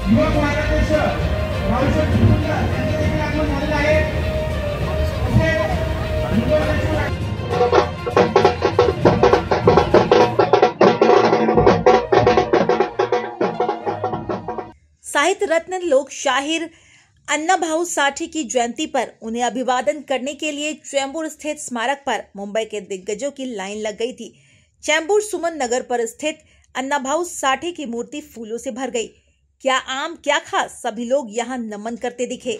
युवक मार्गदर्शक रावसाहेब कुटुंबा यांचे देखील आगमन झालेलं आहे। साहित्य रत्न लोक शाहिर अन्ना भाऊ साठे की जयंती पर उन्हें अभिवादन करने के लिए चैम्बूर स्थित स्मारक पर मुंबई के दिग्गजों की लाइन लग गई थी। चैम्बूर सुमन नगर पर स्थित अन्ना भाऊ साठे की मूर्ति फूलों से भर गई। क्या आम क्या खास, सभी लोग यहाँ नमन करते दिखे।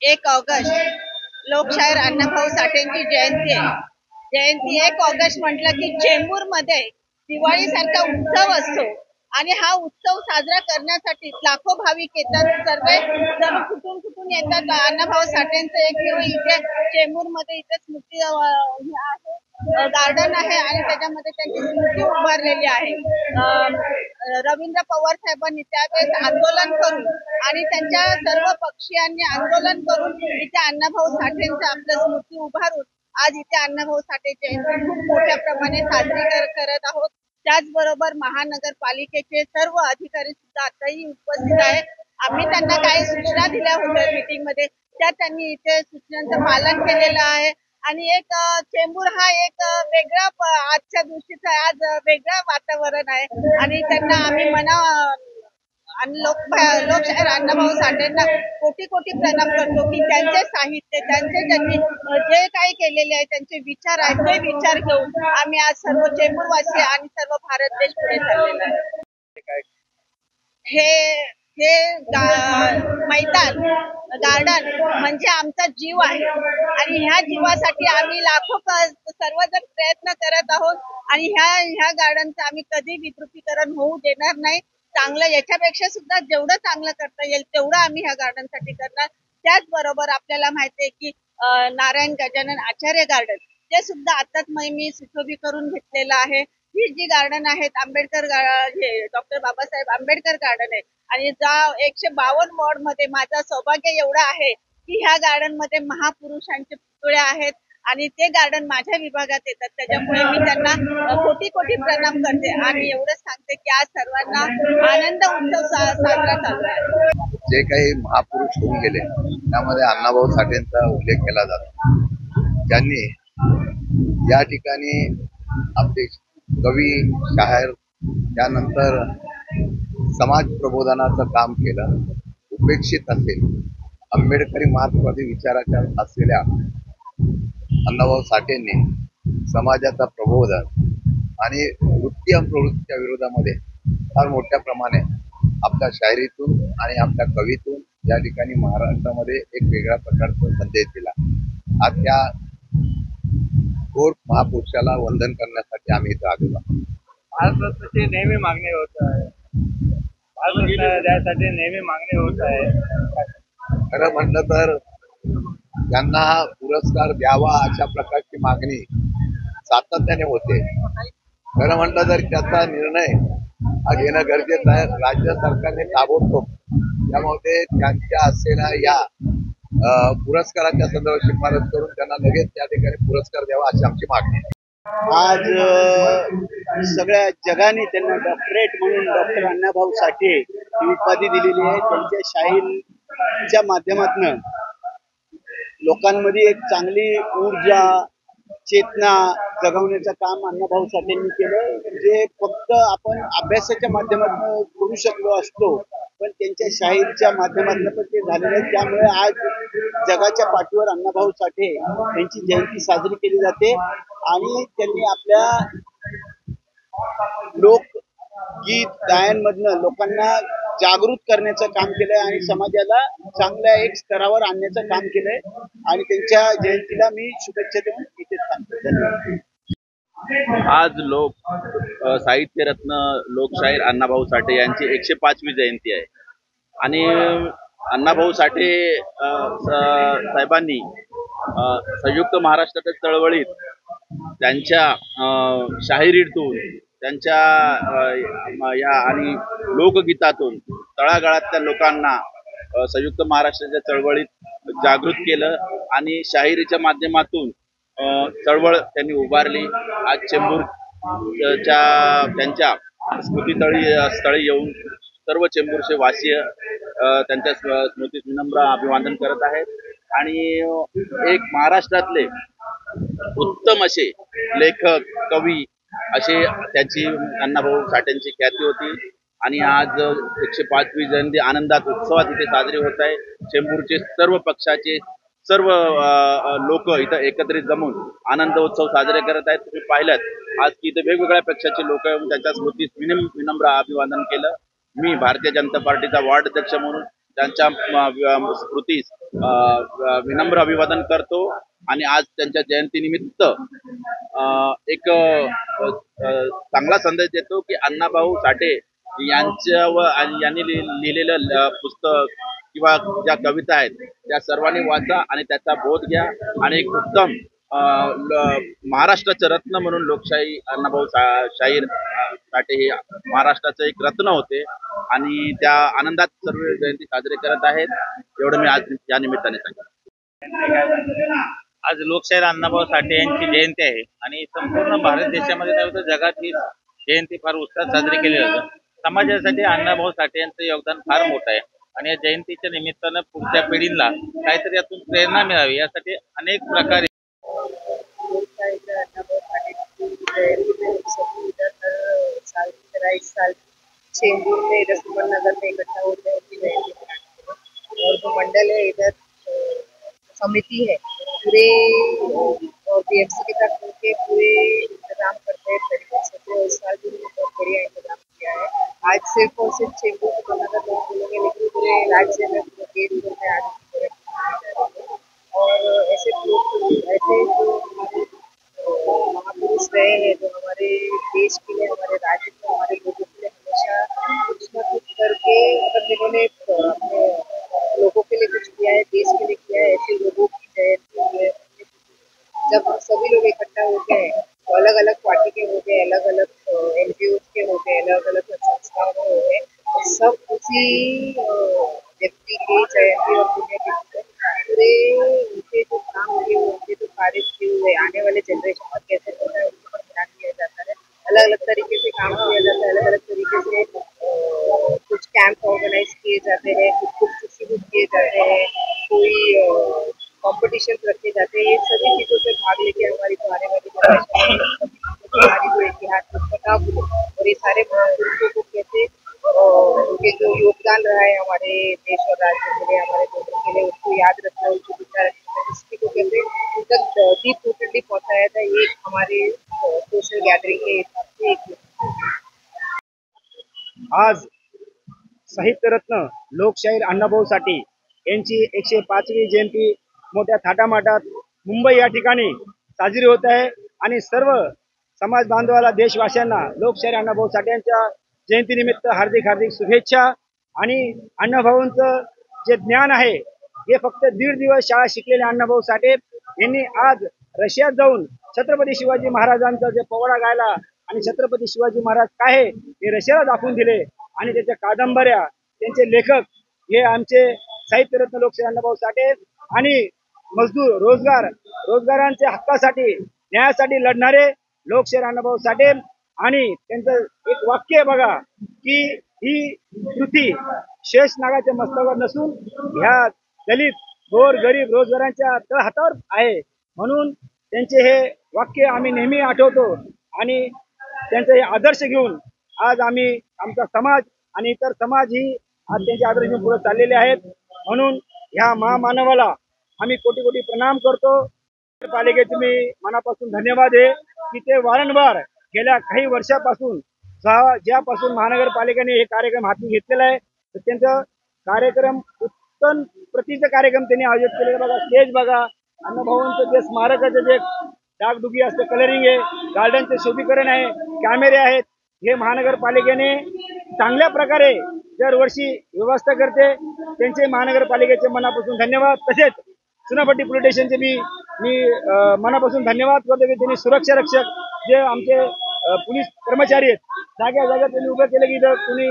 एक ऑगस्ट लोकशाहीर अण्णाभाऊ साठेंची जयंती आहे। जयंती 1 ऑगस्ट म्हटलं की चेंबूर मध्ये दिवाळी सारखा उत्सव असतो आणि हा उत्सव साजरा करण्यासाठी लाखो भाविक येतात। सर्व कुठून येतात। अण्णाभाऊ साठेंचं एकमेव इथे चेंबूर मध्ये इथे स्मृती आहे, गार्डन आहे आणि त्याच्यामध्ये त्यांची स्मृती उभारलेली आहे। रवींद्र पवार साहेबांनी त्यावेळेस आंदोलन करून आणि त्यांच्या सर्व पक्षीयांनी आंदोलन करून इथे अण्णाभाऊ साठेंचं आपलं स्मृती उभारून आज इथे अण्णाभाऊ साठे जयंती खूप मोठ्या प्रमाणे साजरी करत आहोत। त्याचबरोबर महानगरपालिकेचे सर्व अधिकारी सुद्धा आताही उपस्थित आहेत। आम्ही त्यांना काही सूचना दिल्या होत्या मीटिंग मध्ये, त्या त्यांनी इथे सूचनांचं पालन केलेलं आहे आणि एक चेंबूर हा एक वेगळा आजच्या दिवशीचा आज वेगळा वातावरण आहे आणि त्यांना आम्ही आणि लोकशाहीर अण्णाभाऊ साठेंना कोटी प्रणाम करतो की त्यांचे साहित्य, त्यांनी जे काही केलेले आहे, त्यांचे विचार आहेत, ते विचार घेऊन आम्ही आज सर्व चेंबूरवासी आणि सर्व भारत देश पुढे चाललेला आहे। हे मैदान गार्डन म्हणजे आमचा जीव आहे आणि ह्या जीवासाठी आम्ही लाखो सर्वजण प्रयत्न करत आहोत आणि ह्या गार्डनचं आम्ही कधी विद्रुपीकरण होऊ देणार नाही। चांगलं याच्यापेक्षा सुद्धा जेवढं चांगलं करता येईल तेवढं आम्ही ह्या गार्डनसाठी करणार। त्याचबरोबर आपल्याला माहिती आहे की नारायण गजानन आचार्य गार्डन ते सुद्धा आताच मी सुशोभी करून घेतलेलं आहे। ही जी गार्डन आहेत आंबेडकर डॉक्टर बाबासाहेब आंबेडकर गार्डन आहे आणि 152 वॉर्ड मध्ये माझं सौभाग्य एवढं आहे की ह्या गार्डन मध्ये महापुरुषांचे पुतळे आहेत आणि ते गार्डन माझ्या विभागात येतात। त्याच्यामुळे मी त्यांना कोटी प्रणाम करते आणि एवढंच सांगते की आज सर्वांना आनंद उत्सव साजरा चालू आहे। जे काही महापुरुष होऊन गेले त्यामध्ये अण्णाभाऊ साठेंचा उल्लेख केला जातो। ज्यांनी या ठिकाणी आपले कवी, शायर, त्यानंतर समाज प्रबोधनाचं काम केलं। उपेक्षित असेल आंबेडकरी मार्क्सवादी विचाराच्या असलेल्या अण्णाभाऊ साठेंनी समाजाचा प्रबोधन आणि वृत्ती आणि प्रवृत्तीच्या विरोधामध्ये फार मोठ्या प्रमाणे आपल्या शायरीतून आणि आपल्या कवीतून या ठिकाणी महाराष्ट्रामध्ये एक वेगळ्या प्रकारचा संदेश दिला। आज त्या थोर महापुरुषाला वंदन करण्यासाठी आम्ही इथे आलेलो आहोत। भारतरत्नाची नेहमी मागणी होत आहे, भारतरत्न द्यासाठी नेहमी मागणी होत आहे। खरं म्हटलं तर त्यांना पुरस्कार द्यावा अशा प्रकारची मागणी सातत्याने होते। खरं म्हटलं तर त्याचा निर्णय हा घेणं गरजेचं आहे। राज्य सरकारने ताबडतोब त्यामध्ये त्यांच्या असलेल्या या पुरस्काराच्या संदर्भात शिफारस करून त्यांना लगेच त्या ठिकाणी पुरस्कार द्यावा अशी आमची मागणी आहे। आज सगळ्या जगाने त्यांना डॉक्टरेट म्हणून डॉक्टर अण्णाभाऊ साठे ही उपाधी दिलेली आहे। त्यांच्या शाहीरच्या माध्यमातून लोकांमध्ये एक चांगली ऊर्जा, चेतना जगवण्याचं काम अण्णाभाऊ साठेंनी केलं, जे फक्त आपण अभ्यासाच्या माध्यमातून करू शकलो असतो, पण त्यांच्या शाहीरच्या माध्यमातून पण ते झालेलं आहे। त्यामुळे आज जगाच्या पाठीवर अण्णाभाऊ साठे यांची जयंती साजरी केली जाते आणि त्यांनी आपल्या लोकगीत गायनमधनं लोकांना जागृत करण्याचं काम केलंय आणि समाजाला चांगल्या एक स्तरावर आणण्याचं काम केलंय आणि त्यांच्या जयंतीला मी शुभेच्छा देऊन इथे थांबतो। धन्यवाद। आज साहित्य रत्न लोकशाहीर अण्णाभाऊ साठे यांची 105वी जयंती आहे आणि अण्णाभाऊ साठे साहेबांनी संयुक्त महाराष्ट्राच्या चळवळीत त्यांच्या शाहिरीतून त्यांच्या या आणि लोकगीतातून तळागाळातल्या लोकांना संयुक्त महाराष्ट्राच्या चळवळीत जागृत केलं आणि शाहिरीच्या माध्यमातून चळवळ त्यांनी उभारली. आज चेंबूर त्यांच्या स्थळी येऊन सर्व चेंबूरचे वासीय त्यांच्या स्मृतीस विनम्र अभिवादन करत आहेत. आणि एक महाराष्ट्रातले उत्तम असे लेखक, कवी असे त्यांची अण्णाभाऊ साठेंची ख्याती होती. आणि आज 105वी जयंती आनंदात उत्सवात इथे साजरी होत आहे. चेंबूरचे सर्व पक्षाचे सर्व लोक इथं एकत्रित जमून आनंद उत्सव साजरे करत आहेत. तुम्ही पाहिलात आज की इथे वेगवेगळ्या पक्षाचे लोक येऊन त्यांच्या स्मृतीस विनम्र अभिवादन केलं. मी भारतीय जनता पार्टीचा वार्ड अध्यक्ष म्हणून त्यांच्या स्मृतीस विनम्र अभिवादन करतो. आणि आज त्यांच्या जयंतीनिमित्त एक चांगला संदेश देतो की अण्णाभाऊ साठे यांनी लिहिलेलं पुस्तक किंवा ज्या कविता आहेत त्या सर्वांनी वाचा आणि त्याचा बोध घ्या. आणि एक उत्तम महाराष्ट्राचे रत्न म्हणून लोकशाही अण्णाभाऊ शाहीर साठे हे महाराष्ट्राचे एक रत्न होते आणि त्या आनंदात सर्व जयंती साजरी करत आहेत. एवढं मी आज या निमित्ताने सांगितलं. आज लोकशाहीर अण्णाभाऊ साठे यांची जयंती आहे आणि संपूर्ण भारत देशामध्ये नव्हे तर जगात ही जयंती फार उत्साहात साजरी केली जाते. समाजासाठी अण्णाभाऊ साठे यांचं योगदान फार मोठं आहे आणि या जयंतीच्या निमित्तानं पुढच्या पिढीला काहीतरी यातून प्रेरणा मिळावी यासाठी अनेक प्रकारे चेंबूर में इधर सुमन नगर में इकट्ठा होते हैं उनकी जयंती मनाते हैं। और जो मंडल है इधर समिति है पूरे और बीएमसी के साथ मिलकर पूरे इंतजाम करते हैं तरीके से। तो इस साल भी बहुत बढ़िया इंतजाम किया है। आज सिर्फ और सिर्फ चेंबूर सुमन नगर लोग बोलेंगे लेकिन पूरे राज्य में पूरे देश में आज और ऐसे लोग ऐसे जो हमारे महापुरुष रहे हैं जो हमारे देश के लिए, हमारे राज्य के, हमारे लोगों के लिए हमेशा कुछ न कुछ करके मतलब जिन्होंने अपने लोगों के लिए कुछ किया है, देश के लिए किया है, ऐसे लोगों की जयंती है। जब सभी लोग इकट्ठा होते हैं तो अलग अलग पार्टी के होते हैं, अलग अलग एनजीओ के होते हैं, अलग अलग संस्थाओं के होते हैं, तो सब उसी व्यक्ति की जयंती और पुण्यतिथि पूरे उनके जो काम किए हुए, उनके जो कार्य किए हुए आने वाले जनरेशन पर कैसे होता है उन पर ध्यान दिया जाता है। अलग अलग तरीके से काम किया जाता है, अलग अलग तरीके से कुछ कैंप ऑर्गेनाइज किए जाते हैं, कुछ डिस्ट्रीब्यूट किए जाते हैं, कोई कॉम्पिटिशन रखे जाते हैं। ये सभी चीज़ों से भाग लेके हमारी जो आने वाली जनरेशन हमारी जो इतिहास को पता हो और ये सारे महापुरुषों को कैसे उनके जो योगदान रहा है हमारे देश और राज्य के लिए, हमारे लोगों के लिए, उसको याद रखना, उनको विचार रखना, हिस्ट्री को कैसे उन तक डीप रूटेडली पहुँचाया था, ये हमारे सोशल गैदरिंग के हिसाब से एक आज साहित्य रत्न लोकशाहीर अण्णाभाऊ साठे यांची 105वी जयंती मोठ्या थाटामाटात मुंबई या ठिकाणी साजरी होत आहे आणि सर्व समाज बांधवाला, देशवासियांना लोकशाहीर अण्णाभाऊ साठे यांच्या जयंतीनिमित्त हार्दिक हार्दिक शुभेच्छा। आणि अण्णाभाऊंचं जे ज्ञान आहे हे फक्त 1.5 दिवस शाळा शिकलेले अण्णाभाऊ साठे यांनी आज रशियात जाऊन छत्रपती शिवाजी महाराजांचा जे पोवाडा गायला आणि छत्रपती शिवाजी महाराज काय आहे हे रशियाला दाखवून दिले आणि त्याच्या कादंबऱ्या, त्यांचे लेखक हे आमचे साहित्यरत्न लोकशाहीर अण्णाभाऊ साठे आणि मजदूर रोजगारांच्या हक्कासाठी, न्यायासाठी लढणारे लोकशाहीर अण्णाभाऊ साठे। आणि त्यांचं एक वाक्य आहे बघा की ही पृथ्वी शेष नागाच्या मस्तकावर नसून ह्या दलित, गोर, गरीब, रोजगारांच्या तळहातावर आहे। म्हणून त्यांचे हे वाक्य आम्ही नेहमी आठवतो आणि त्यांचे हे आदर्श घेऊन आज आम्ही आमचा समाज आणि इतर समाजही आज त्यांचे आदर्श घेऊन पुढे चाललेले आहेत। म्हणून ह्या महामानवाला आम्ही कोटी कोटी प्रणाम करतो। पालिकेचे मी मनापासून धन्यवाद आहे की ते वारंवार गेल्या काही वर्षापासून ज्यापासून महानगरपालिकेने हे कार्यक्रम हाती घेतलेला आहे तर त्यांचा कार्यक्रम उत्तम प्रतीचा कार्यक्रम त्यांनी आयोजित केलेला बघा। स्टेज बघा, अण्णाभाऊंचं जे स्मारकाचं जे डागडुगी असते, कलरिंग आहे, गार्डनचे शोभीकरण आहे, कॅमेरे आहेत, हे महानगरपालिकेने चांगल्या प्रकारे दरवर्षी व्यवस्था करते। त्यांचे महानगरपालिकेचे मनापासून धन्यवाद। तसेच चुनापट्टी पोलीस स्टेशनचे मी मनापासून धन्यवाद करतो की त्यांनी सुरक्षा रक्षक जे आमचे पोलीस कर्मचारी आहेत जाग्या त्यांनी उभं केलं की जर कुणी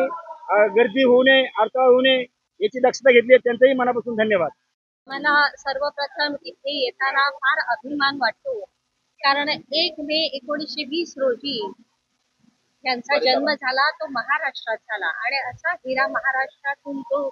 गर्दी होऊ नये, अडथळा होऊ नये याची दक्षता घेतली आहे. त्यांचंही मनापासून धन्यवाद. मला सर्वप्रथम इथे येताना फार अभिमान वाटतो, कारण 1 मे 1920 रोजी त्यांचा जन्म झाला, तो महाराष्ट्रात झाला आणि असा हिरा महाराष्ट्रातून तो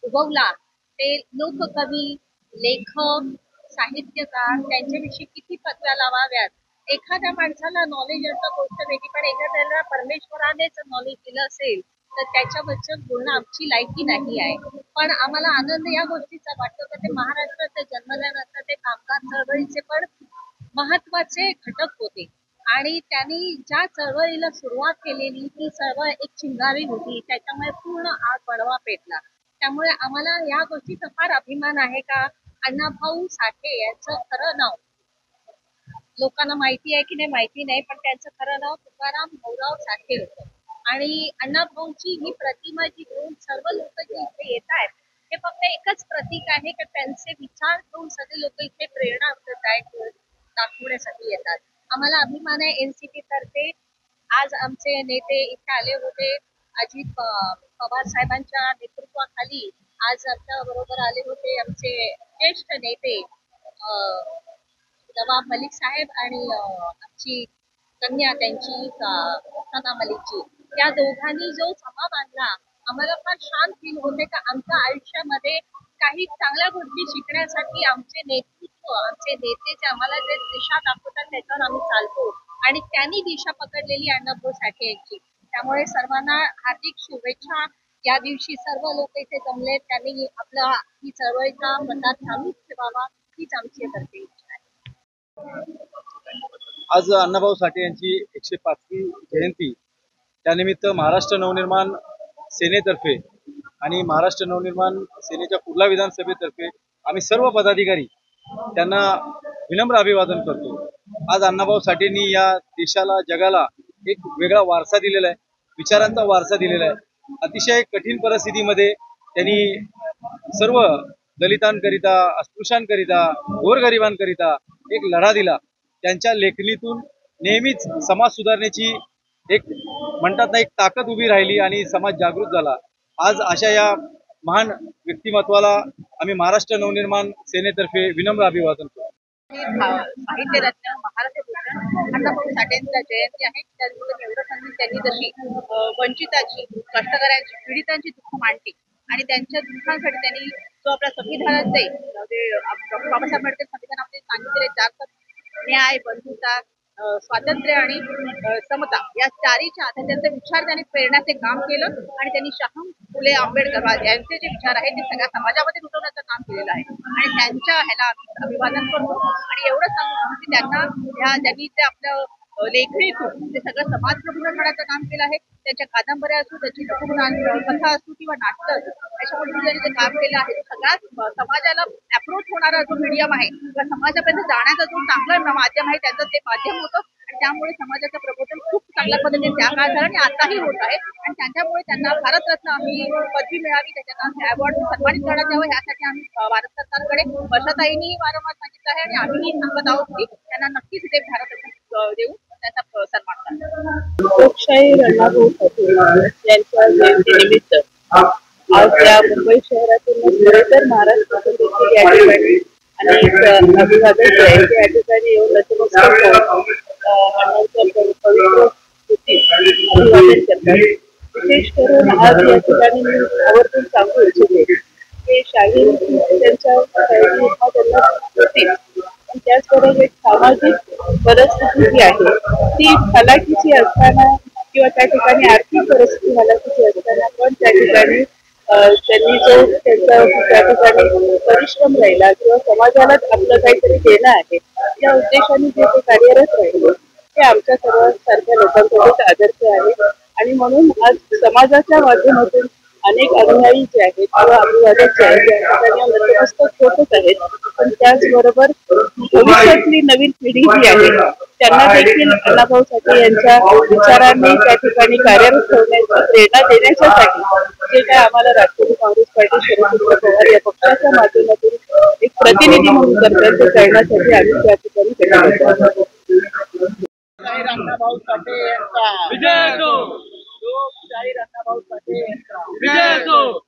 उगवला. ते लोककवी, लेखक, साहित्यकार, त्यांच्याविषयी किती पदव्या लावाव्यात. एखाद्या माणसाला नॉलेज असं गोष्ट वेगळी, पण एखाद्याला परमेश्वरानेच नॉलेज दिलं असेल तर त्याच्याबद्दल बोलणं आमची लायकी नाही आहे. पण आम्हाला आनंद या गोष्टीचा वाटतो की ते महाराष्ट्रात जन्मल्यानंतर ते कामगार चळवळीचे पण महत्वाचे घटक होते आणि त्यांनी ज्या चळवळीला सुरुवात केलेली ती चळवळ एक चिंगारी होती, त्याच्यामुळे पूर्ण आग बनवा पेटला. त्यामुळे आम्हाला या गोष्टीचा फार अभिमान आहे का अण्णाभाऊ साठे यांचं खरं नाव लोकांना माहिती आहे की नाही माहिती नाही, पण त्यांचं खरं नाव तुकाराम भाऊराव साठे होतं. आणि अण्णाभाऊंची ही प्रतिमा जी घेऊन सर्व लोक जे इथे येत आहेत हे फक्त एकच प्रतीक आहे की त्यांचे विचार घेऊन सगळे लोक इथे प्रेरणादायक दाखवण्यासाठी येतात. आम्हाला अभिमान आहे एनसीपी तर्फे आज आमचे नेते इथे आले होते. अजित पवार साहेबांच्या नेतृत्वाखाली आज आमच्या बरोबर आले होते आमचे ज्येष्ठ नेते नवाब मलिक साहेब आणि आमची कन्या त्यांची सना मलिकची. त्या दोघांनी जो सभा बांधला आम्हाला फार छान फील होते का आमच्या आयुष्यामध्ये काही चांगल्या गोष्टी शिकण्यासाठी आमचे नेतृत्व आमचे नेते जे आम्हाला जे दिशा दाखवतात त्याच्यावर आम्ही चालतो आणि त्यांनी दिशा पकडलेली अण्णाभाऊ साठे यांची. त्यामुळे सर्वांना हार्दिक शुभेच्छा. या दिवशी सर्व लोक इथे जमले, त्यांनी आपला ही चळवळीचा प्रसार चालूच ठेवावा हीच आमची तर्फे इच्छा आहे. आज अण्णाभाऊ साठे यांची 105वी जयंती, त्यानिमित्त महाराष्ट्र नवनिर्माण सेनेतर्फे आणि महाराष्ट्र नवनिर्माण सेनेच्या कुर्ला विधानसभेतर्फे आम्ही सर्व पदाधिकारी त्यांना विनम्र अभिवादन करतो. आज अण्णाभाऊ साठेंनी या देशाला जगाला एक वेगळा वारसा दिलेला आहे, विचारांचा वारसा दिलेला आहे. अतिशय कठीण परिस्थितीमध्ये त्यांनी सर्व दलितांकरिता, अस्पृश्यांकरिता, गोरगरिबांकरिता एक लढा दिला. त्यांच्या लेखणीतून नेहमीच समाज सुधारण्याची एक म्हणतात ना एक ताकद उभी राहिली आणि समाज जागृत झाला. आज अशा या महान व्यक्तिमत्वाला आम्ही महाराष्ट्र नवनिर्माण सेनेतर्फे विनम्र अभिवादन करतो. साहित्यरत्न महाराष्ट्र भूषण अण्णाभाऊ साठेंचा जयंती आहे. त्याचबरोबर एवढं सांगून त्यांनी जशी वंचिताची, कष्टकऱ्यांची, पीडितांची दुःख मांडली आणि त्यांच्या दुःखांसाठी त्यांनी जो आपल्या संविधानाचे डॉक्टर बाबासाहेब आंबेडकर संविधान आपले सांगितलेले 4 न्याय, बंधुता, स्वातंत्र्य आणि समता या 4च्या आधारे त्यांचे विचार त्यांनी प्रेरणाचे काम केलं आणि त्यांनी शाहू फुले आंबेडकर यांचे जे विचार आहेत ते सगळ्या समाजामध्ये रुजवण्याचं काम केलेलं आहे आणि त्यांच्या ह्याला आम्ही अभिवादन करतो. आणि एवढं सांगतो की त्यांनी ते आपलं लेखणीतून ते सगळं समाज प्रबोधन करण्याचं काम केलं आहे. त्यांच्या कादंबऱ्या असो, त्याची कथा असो किंवा नाटक असो, अशा पद्धतीने त्यांनी जे काम केलं आहे सगळ्यात समाजाला अप्रोच होणारा जो मीडियम आहे किंवा समाजापर्यंत जाण्याचा जो चांगला माध्यम आहे त्याचं ते माध्यम होतं आणि त्यामुळे समाजाचं प्रबोधन खूप चांगल्या पद्धतीने त्या काळात झालं आणि आताही होत आहे. आणि त्याच्यामुळे त्यांना भारतरत्न ही पदवी मिळावी, त्याच्या अवॉर्ड सन्मानित करण्यात यावं यासाठी आम्ही भारत सरकारकडे वर्षाताईंनी वारंवार सांगितलं आहे आणि आम्हीही सांगत आहोत की त्यांना नक्कीच ते भारतरत्न देऊन त्याचा सन्मान करा. लोकशाही अण्णाभाऊ साठे यांच्या जयंतीनिमित्त आज या मुंबई शहरातून तर महाराष्ट्रातून देखील या ठिकाणी अनेक अभिवादन जयंती या ठिकाणी येऊन नतमस्तक अण्णांच्या पवित्र अभिवादन करतात. विशेष करून आज या ठिकाणी मी आवर्जून सांगू इच्छिते की शाहीर त्यांच्या त्यांना होती. त्याचबरोबर एक सामाजिक परिस्थिती जी आहे ती हलाखीची असताना किंवा त्या ठिकाणी आर्थिक परिस्थिती हलाखीची असताना पण त्या ठिकाणी त्यांनी जो त्यांचा त्या ठिकाणी परिश्रम राहिला किंवा समाजालाच आपलं काहीतरी देणं आहे या उद्देशाने जे ते कार्यरत राहिले ते आमच्या सर्वांसारख्या लोकांसोबत आदर्श आहे. आणि म्हणून आज समाजाच्या माध्यमातून अनेक अनुयायी जे आहेत किंवा अभिवादक जे आहेत त्यांना नतमस्तक होतच आहेत. पण त्याचबरोबर भविष्यातली नवीन पिढी जी आहे त्यांना देखील अण्णाभाऊ साठे यांच्या विचारांनी त्या ठिकाणी कार्यरत ठेवण्याची प्रेरणा देण्याच्यासाठी जे काय आम्हाला राष्ट्रवादी काँग्रेस पार्टी शरदचंद्र पवार या पक्षाच्या माध्यमातून एक प्रतिनिधी म्हणून करतात ते करण्यासाठी आम्ही त्या ठिकाणी अण्णाभाऊ साठे यांचा विजय असो. लोकशाहीर अण्णाभाऊ साठे विजय असो.